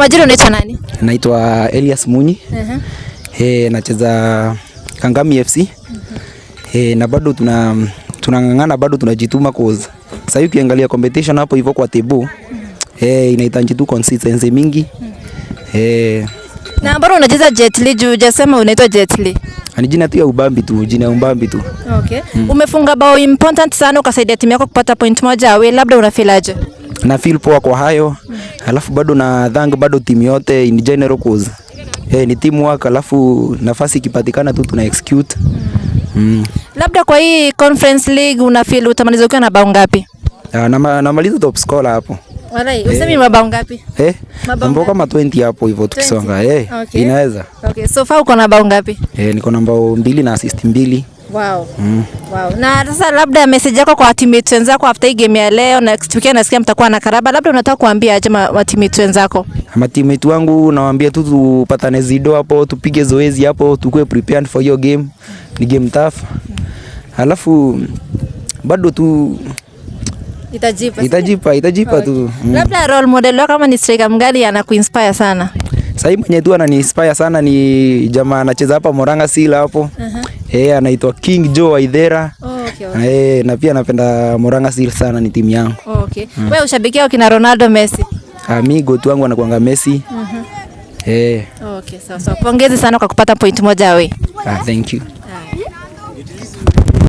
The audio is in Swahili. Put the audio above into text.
majina unaitwa nani? Naitwa Elias Munyi. Nacheza Kangami FC. Na bado tunang'ang'ana, bado tunajituma cause sasa hivi ukiangalia competition hapo hivyo kwa tebu inahitaji tu consistency mingi. Na mbona unacheza Jetli juu hujasema unaitwa Jetli? Ni jina tu ya ubambi tu, jina ya ubambi tu. Okay. Umefunga bao important sana ukasaidia timu yako kupata point moja away, labda una feel aje? Na feel poa kwa hayo. Alafu bado na thank bado timu yote in general cause ni teamwork, alafu nafasi ikipatikana tu tuna execute. Labda kwa hii Conference League una feel utamaliza ukiwa na bao ngapi? Namaliza top scorer hapo. Walai, usemi mabao ngapi? Mambo kama 20 hapo hivyo tukisonga. Okay. Inaweza. Okay, so far uko na bao ngapi? Niko na bao 2 na assist 2. Wow. Wow. Na sasa labda message yako kwa teammates wenzako after hii game ya leo, next weekend nasikia mtakuwa na karaba, labda unataka kuambia aje wa teammates wenzako? Teammates wangu nawaambia tu tupatane zido hapo, tupige zoezi hapo, tukue prepared for your game. Ni game tough. Alafu bado tu itajipa tu. Labda role model wako kama ni striker mgani anakuinspire sana? Sasa hivi mwenye tu ananiinspire sana ni jamaa anacheza hapa Moranga Sila hapo. Anaitwa King Joe Waithera. Okay. Na pia napenda Moranga Sila sana, ni timu yangu. Okay. Wewe ushabikia kina Ronaldo, Messi? Amigo tu wangu anakuanga Messi. Okay, sawa. Pongezi sana kwa kupata point moja wewe. Thank you.